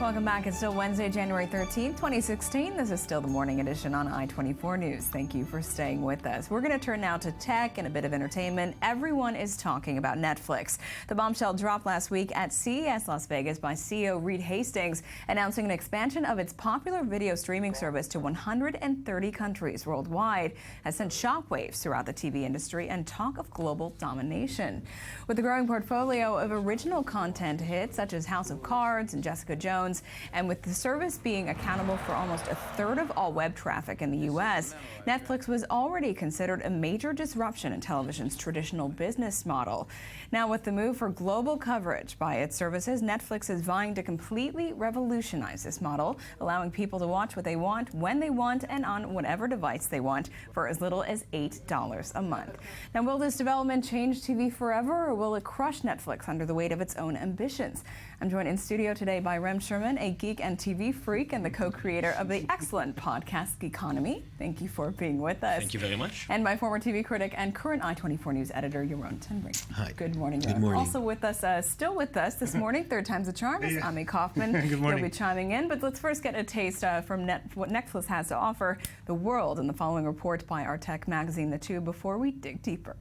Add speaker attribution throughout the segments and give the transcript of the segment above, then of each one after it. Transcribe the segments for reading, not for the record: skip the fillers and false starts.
Speaker 1: Welcome back. It's still Wednesday, January 13th, 2016. This is still the morning edition on I-24 News. Thank you for staying with us. We're going to turn now to tech and a bit of entertainment. Everyone is talking about Netflix. The bombshell dropped last week at CES Las Vegas by CEO Reed Hastings, announcing an expansion of its popular video streaming service to 130 countries worldwide has sent shockwaves throughout the TV industry and talk of global domination. With a growing portfolio of original content hits such as House of Cards and Jessica Jones, and with the service being accountable for almost a third of all web traffic in the U.S., Netflix was already considered a major disruption in television's traditional business model. Now, with the move for global coverage by its services, Netflix is vying to completely revolutionize this model, allowing people to watch what they want, when they want, and on whatever device they want for as little as $8 a month. Now, will this development change TV forever, or will it crush Netflix under the weight of its own ambitions? I'm joined in studio today by Rem Sherman, a geek and TV freak and the co-creator of the excellent podcast Geekonomy. Thank you for being with us.
Speaker 2: Thank you very much.
Speaker 1: And my former TV critic and current I-24 News editor, Yaron Tenbrink.
Speaker 3: Hi.
Speaker 1: Good morning.
Speaker 3: Good morning.
Speaker 1: Also with us, still with us this morning, third time's a charm, is Ami Kaufman.
Speaker 2: Good morning.
Speaker 1: He'll be chiming in, but let's first get a taste from what Netflix has to offer the world in the following report by our tech magazine, The Tube, before we dig deeper.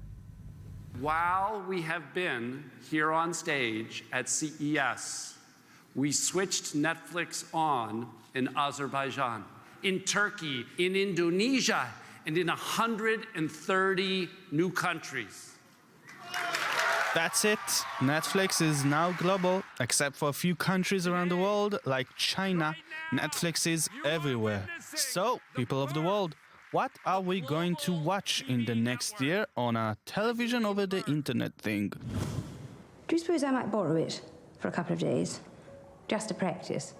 Speaker 4: While we have been here on stage at CES, we switched Netflix on in Azerbaijan, in Turkey, in Indonesia, and in 130 new countries.
Speaker 5: That's it. Netflix is now global, except for a few countries around the world, like China. Netflix is everywhere. So, people of the world, what are we going to watch in the next year on a television over the internet thing?
Speaker 6: Do you suppose I might borrow it for a couple of days? Just to practice.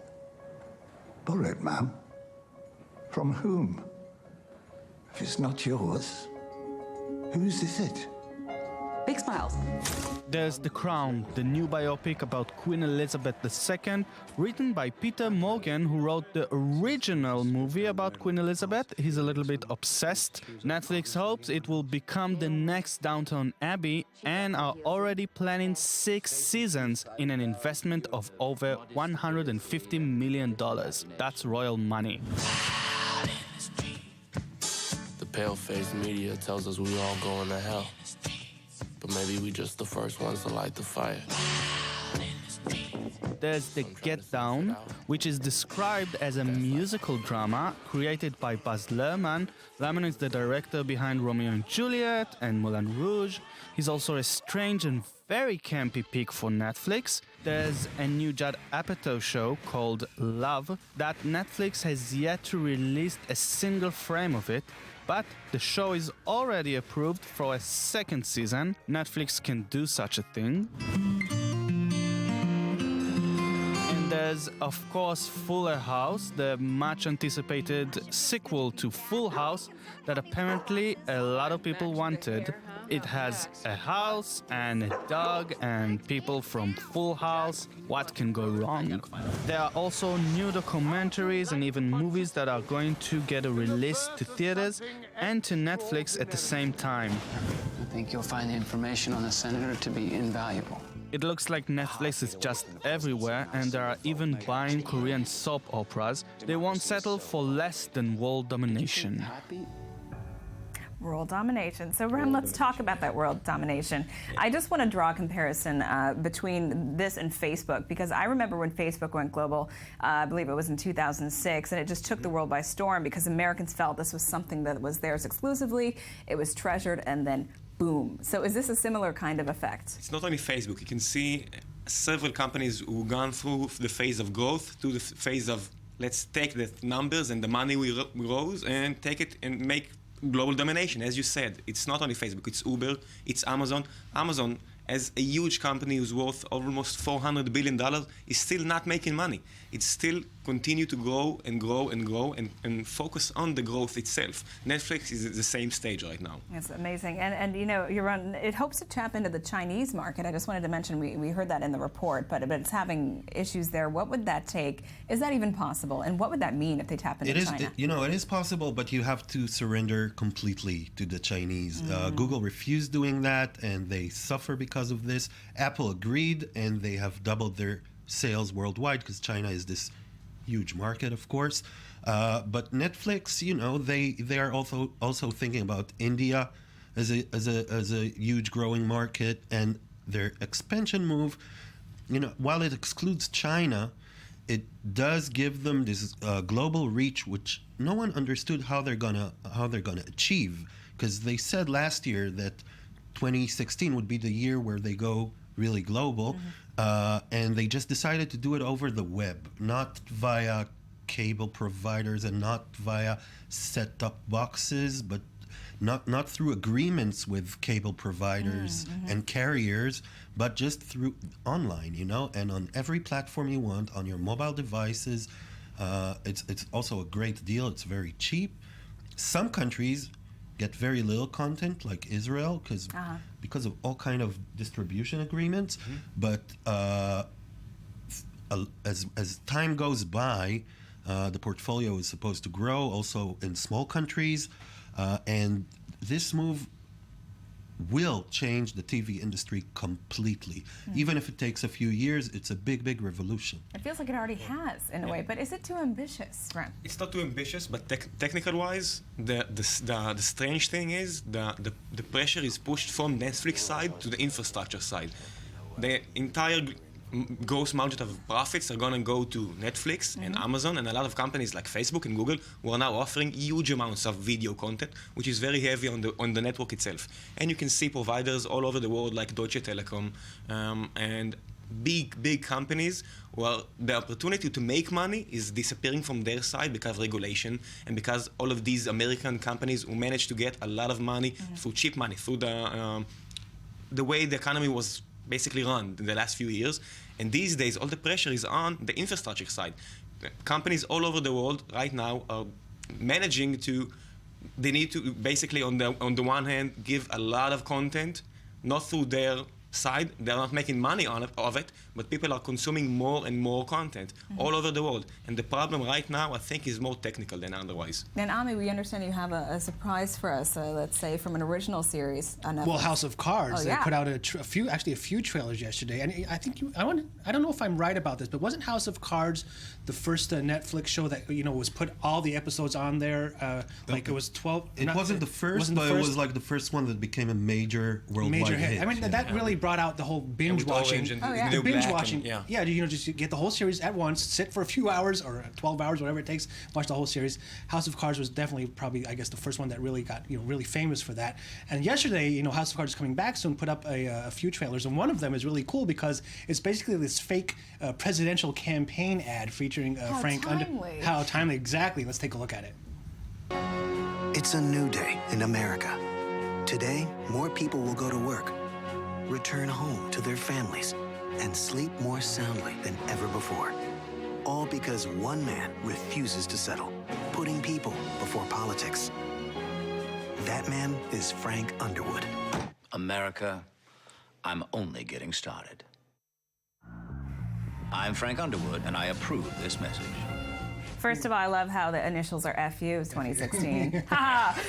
Speaker 7: Borrow it, ma'am? From whom? If it's not yours, whose is it?
Speaker 6: Big smiles.
Speaker 5: There's The Crown, the new biopic about Queen Elizabeth II, written by Peter Morgan, who wrote the original movie about Queen Elizabeth. He's a little bit obsessed. Netflix hopes it will become the next Downton Abbey and are already planning 6 seasons in an investment of over $150 million. That's royal money.
Speaker 8: The pale-faced media tells us we all going to hell. But maybe we just the first ones to light the fire.
Speaker 5: There's The Get Down, which is described as a musical drama created by Baz Luhrmann. Luhrmann is the director behind Romeo and Juliet and Moulin Rouge. He's also a strange and very campy pick for Netflix. There's a new Judd Apatow show called Love that Netflix has yet to release a single frame of it. But the show is already approved for a second season. Netflix can do such a thing. And there's, of course, Fuller House, the much-anticipated sequel to Full House that apparently a lot of people wanted. It has a house and a dog and people from Full House. What can go wrong? There are also new documentaries and even movies that are going to get a release to theaters and to Netflix at the same time.
Speaker 9: I think you'll find the information on the senator to be invaluable.
Speaker 5: It looks like Netflix is just everywhere, and they are even buying Korean soap operas. They won't settle for less than world domination.
Speaker 1: World domination. So, Rem, let's talk about that world domination. I just want to draw a comparison between this and Facebook, because I remember when Facebook went global, I believe it was in 2006, and it just took the world by storm because Americans felt this was something that was theirs exclusively, it was treasured, and then boom. So is this a similar kind of effect?
Speaker 2: It's not only Facebook. You can see several companies who've gone through the phase of growth to the phase of let's take the numbers and the money we rose and take it and make global domination. As you said, it's not only Facebook, it's Uber, it's Amazon. Amazon, as a huge company who's worth almost $400 billion, is still not making money. It's still continue to grow and grow and grow and focus on the growth itself. Netflix is at the same stage right now.
Speaker 1: It's amazing. And you know, it hopes to tap into the Chinese market. I just wanted to mention, we heard that in the report, but it's having issues there. What would that take? Is that even possible? And what would that mean if they tap into China?
Speaker 3: It is possible, but you have to surrender completely to the Chinese. Google refused doing that, and they suffer because of this. Apple agreed, and they have doubled their sales worldwide because China is this huge market, of course. But Netflix, they are also thinking about India as a huge growing market, and their expansion move, while it excludes China, it does give them this global reach, which no one understood how they're gonna achieve, because they said last year that 2016 would be the year where they go really global, and they just decided to do it over the web, not via cable providers and not via set-top boxes, but not through agreements with cable providers and carriers, but just through online, and on every platform you want, on your mobile devices. It's also a great deal. It's very cheap. Some countries get very little content, like Israel, because of all kind of distribution agreements. But as time goes by, the portfolio is supposed to grow also in small countries, and this move will change the TV industry completely. Even if it takes a few years, it's a big revolution.
Speaker 1: It feels like it already has, in a way, but is it too ambitious, Ram?
Speaker 2: It's not too ambitious, but technical-wise, the strange thing is the pressure is pushed from Netflix side to the infrastructure side. The entire gross margin of profits are going to go to Netflix and Amazon and a lot of companies like Facebook and Google who are now offering huge amounts of video content, which is very heavy on the network itself. And you can see providers all over the world like Deutsche Telekom and big companies where the opportunity to make money is disappearing from their side because of regulation and because all of these American companies who managed to get a lot of money through cheap money, through the way the economy was basically run in the last few years. And these days, all the pressure is on the infrastructure side. Companies all over the world right now are managing to, they need to basically on the one hand, give a lot of content, not through their side, they're not making money of it, but people are consuming more and more content all over the world. And the problem right now, I think, is more technical than otherwise.
Speaker 1: And Ami, we understand you have a surprise for us, let's say, from an original series on Netflix.
Speaker 10: Well, House of Cards.
Speaker 1: They
Speaker 10: put out a few trailers yesterday. And I think, I don't know if I'm right about this, but wasn't House of Cards the first Netflix show that, was put all the episodes on there? Like it was 12...
Speaker 3: It wasn't the first, but it was like the first one that became a major worldwide hit.
Speaker 10: I mean, that really brought out the whole binge watching. The binge watching. Just get the whole series at once, sit for a few hours or 12 hours, whatever it takes, watch the whole series. House of Cards was definitely probably, I guess, the first one that really got really famous for that. And yesterday, House of Cards is coming back soon, put up a few trailers, and one of them is really cool because it's basically this fake presidential campaign ad featuring Frank Underwood. How timely, exactly. Let's take a look at it.
Speaker 11: It's a new day in America. Today, more people will go to work, return home to their families, and sleep more soundly than ever before. All because one man refuses to settle, putting people before politics. That man is Frank Underwood.
Speaker 12: America, I'm only getting started. I'm Frank Underwood, and I approve this message.
Speaker 1: First of all, I love how the initials are FU, 2016. Ha!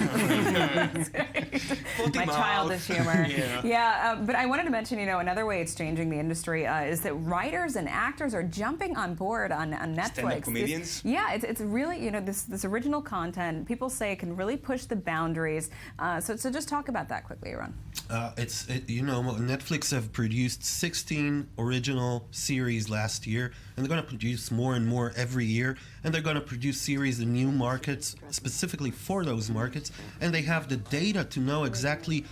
Speaker 1: My childish humor. But I wanted to mention, another way it's changing the industry is that writers and actors are jumping on board on Netflix.
Speaker 2: Stand-up comedians?
Speaker 1: It's really, this original content, people say it can really push the boundaries. So just talk about that quickly, Ron.
Speaker 3: Netflix have produced 16 original series last year, and they're going to produce more and more every year, and they're going to produce series in new markets specifically for those markets, and they have the data to know exactly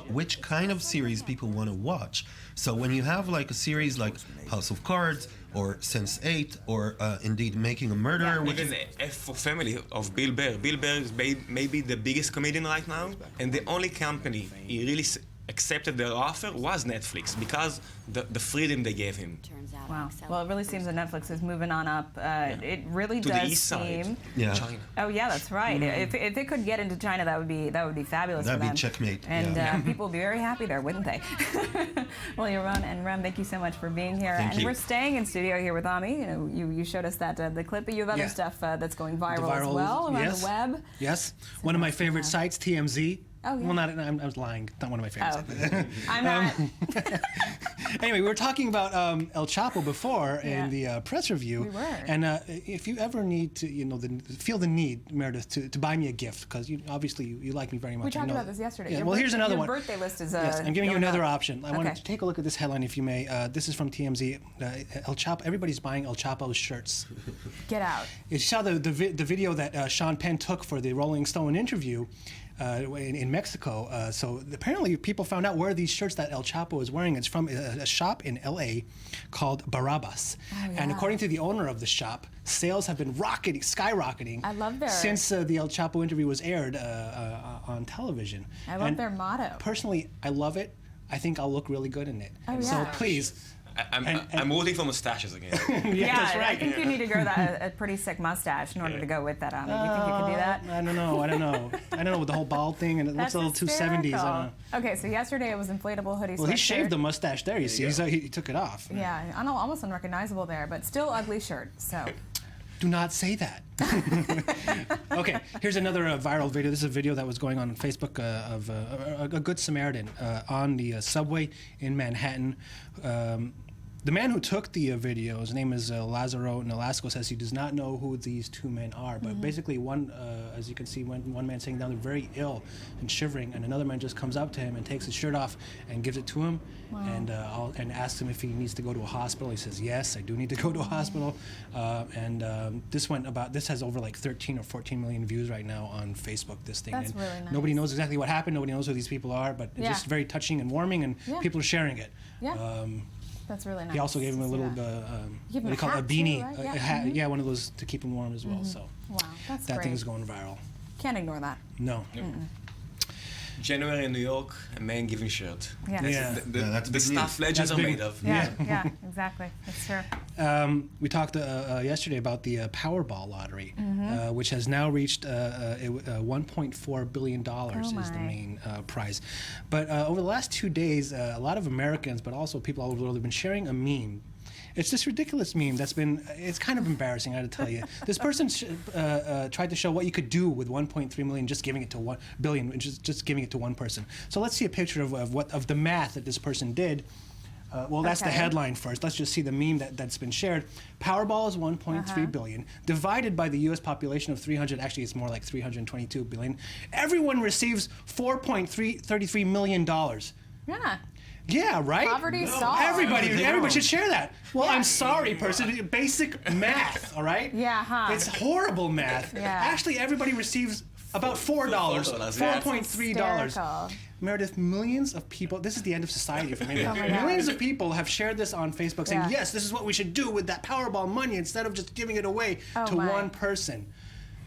Speaker 3: which kind of series people want to watch. So when you have like a series like House of Cards or Sense8 or indeed Making a Murderer, which
Speaker 2: even F for Family of Bill Burr. Bill Burr is maybe the biggest comedian right now, and the only company he really accepted their offer was Netflix because the freedom they gave him.
Speaker 1: Wow. Well, it really seems that Netflix is moving on up. It really
Speaker 2: to
Speaker 1: does
Speaker 2: the east
Speaker 1: seem.
Speaker 2: Side.
Speaker 3: China.
Speaker 1: Oh yeah, that's right. If it could get into China, that would be fabulous.
Speaker 3: That'd
Speaker 1: for them.
Speaker 3: be checkmate.
Speaker 1: And people would be very happy there, wouldn't they? Well, Yaron and Rem, thank you so much for being here.
Speaker 3: Thank you.
Speaker 1: We're staying in studio here with Ami. You showed us that the clip, but you have other stuff that's going viral as well around the web.
Speaker 10: Yes. One of my favorite sites, TMZ.
Speaker 1: Oh, yeah.
Speaker 10: Well, I was lying. Not one of my favorite sites.
Speaker 1: I'm not.
Speaker 10: Anyway, we were talking about El Chapo before in the press review.
Speaker 1: We were.
Speaker 10: And if you ever need to, feel the need, Meredith, to buy me a gift, because obviously you like me very much.
Speaker 1: We talked about this yesterday.
Speaker 10: Yeah, well, here's another one.
Speaker 1: Your birthday list is
Speaker 10: yes, I'm giving you another option. I
Speaker 1: Okay.
Speaker 10: wanted to take a look at this headline, if you may. This is from TMZ. El Chapo. Everybody's buying El Chapo's shirts.
Speaker 1: Get out.
Speaker 10: You saw the video that Sean Penn took for the Rolling Stone interview in Mexico. So apparently people found out where these shirts that El Chapo is wearing. It's from a shop in L.A. called Barabbas.
Speaker 1: Oh, yeah.
Speaker 10: And according to the owner of the shop, sales have been skyrocketing.
Speaker 1: I love their...
Speaker 10: Since the El Chapo interview was aired on television.
Speaker 1: I love their motto.
Speaker 10: Personally, I love it. I think I'll look really good in it.
Speaker 1: Oh, yeah.
Speaker 10: So please...
Speaker 2: I'm rooting for mustaches again.
Speaker 10: Yeah, that's right.
Speaker 1: I think you need to grow a pretty sick mustache in order to go with that on. You think you can do that?
Speaker 10: I don't know with the whole bald thing, and it looks a little too 70s. I don't know.
Speaker 1: Okay, so yesterday it was inflatable hoodie.
Speaker 10: Well, he shaved the mustache there. You see, he took it off.
Speaker 1: Yeah, almost unrecognizable there, but still ugly shirt. So.
Speaker 10: Do not say that. Okay, here's another viral video. This is a video that was going on Facebook of a Good Samaritan on the subway in Manhattan. The man who took the video, his name is Lazaro Nolasco, says he does not know who these two men are. But basically, one, as you can see, one man sitting down, they're very ill and shivering, and another man just comes up to him and takes his shirt off and gives it to him, and asks him if he needs to go to a hospital. He says, "Yes, I do need to go to a hospital." This has over like 13 or 14 million views right now on Facebook. This thing.
Speaker 1: That's really nice.
Speaker 10: Nobody knows exactly what happened. Nobody knows who these people are, but it's just very touching and warming, and people are sharing it.
Speaker 1: Yeah. That's really nice.
Speaker 10: He also gave him a little, what do you call it, a beanie,
Speaker 1: too, right?
Speaker 10: a hat, one of those to keep him warm as well. So
Speaker 1: Wow, that's
Speaker 10: that
Speaker 1: great.
Speaker 10: thing is going viral.
Speaker 1: Can't ignore that.
Speaker 10: No.
Speaker 2: January in New York, a man giving shirt.
Speaker 1: Yeah.
Speaker 2: The stuff legends are made of.
Speaker 1: Yeah, exactly. That's true.
Speaker 10: We talked yesterday about the Powerball lottery, which has now reached $1.4 billion is the main prize. But over the last 2 days, a lot of Americans, but also people all over the world, have been sharing a meme. It's this ridiculous meme it's kind of embarrassing, I have to tell you. This person tried to show what you could do with 1.3 million just giving it to 1 billion, just giving it to one person. So let's see a picture of the math that this person did. That's the headline first. Let's just see the meme that's been shared. Powerball is 1.3 billion, divided by the U.S. population of 300. Actually, it's more like 322 billion. Everyone receives $4.33 million.
Speaker 1: Yeah.
Speaker 10: Yeah, right?
Speaker 1: Poverty solved.
Speaker 10: Everybody should share that. Well, I'm sorry, person. Basic math, all right?
Speaker 1: Yeah, huh?
Speaker 10: It's horrible math.
Speaker 1: Yeah.
Speaker 10: Actually, everybody receives about $4, $4.3. Meredith, millions of people, this is the end of society for me. Millions of people have shared this on Facebook saying, yes, this is what we should do with that Powerball money instead of just giving it away to one person.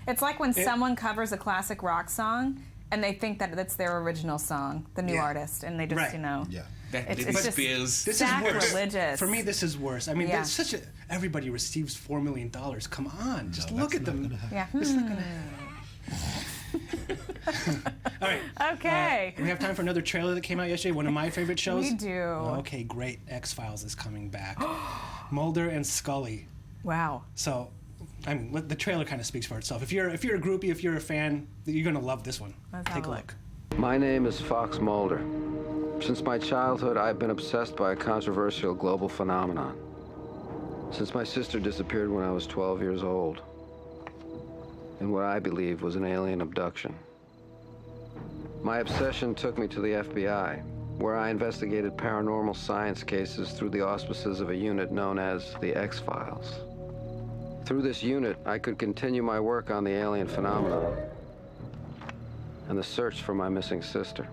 Speaker 1: It's like when someone covers a classic rock song and they think that that's their original song, the new artist, and they just, it's just sacrilegious.
Speaker 10: For me, this is worse. I mean, it's everybody receives $4 million. Come on, just look at them. It's not gonna All right.
Speaker 1: Okay.
Speaker 10: We have time for another trailer that came out yesterday, one of my favorite shows.
Speaker 1: We do.
Speaker 10: Okay, great. X-Files is coming back. Mulder and Scully.
Speaker 1: Wow.
Speaker 10: So, I mean, the trailer kind of speaks for itself. If you're a groupie, if you're a fan, you're going to love this one. Take a look.
Speaker 13: My name is Fox Mulder. Since my childhood, I've been obsessed by a controversial global phenomenon. Since my sister disappeared when I was 12 years old, in what I believe was an alien abduction. My obsession took me to the FBI, where I investigated paranormal science cases through the auspices of a unit known as the X-Files. Through this unit, I could continue my work on the alien phenomenon and the search for my missing sister.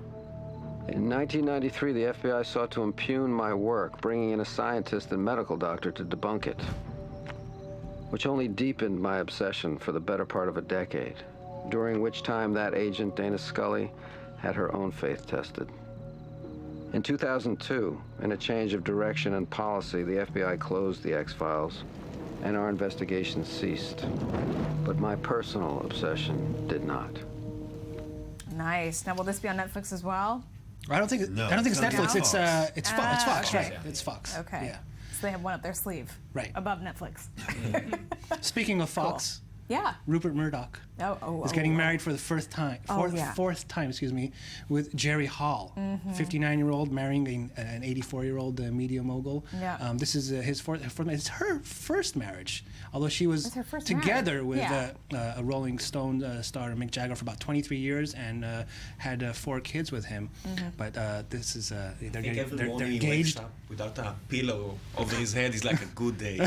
Speaker 13: In 1993, the FBI sought to impugn my work, bringing in a scientist and medical doctor to debunk it, which only deepened my obsession for the better part of a decade, during which time that agent, Dana Scully, had her own faith tested. In 2002, in a change of direction and policy, the FBI closed the X-Files, and our investigation ceased. But my personal obsession did not.
Speaker 1: Nice. Now, will this be on Netflix as well?
Speaker 10: I don't think it's Netflix. It's Fox, right? It's Fox.
Speaker 1: Okay.
Speaker 10: Yeah.
Speaker 1: So they have one up their sleeve.
Speaker 10: Right.
Speaker 1: Above Netflix.
Speaker 10: Speaking of Fox,
Speaker 1: Yeah.
Speaker 10: Rupert Murdoch. Is getting married for the fourth time, with Jerry Hall, 59-year-old marrying an 84-year-old media mogul.
Speaker 1: Yeah.
Speaker 10: This is his fourth. It's her first marriage, although she was together with a Rolling Stone star Mick Jagger for about 23 years and had 4 kids with him. But this is they're engaged.
Speaker 2: Up without a pillow over his head is like a good day.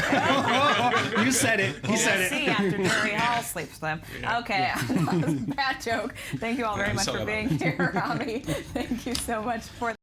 Speaker 10: You said it. He said it.
Speaker 1: See after Jerry Hall sleeps with them.
Speaker 2: Yeah.
Speaker 1: Okay. Bad joke. Thank you all very much for being here, Rami. Thank you so much for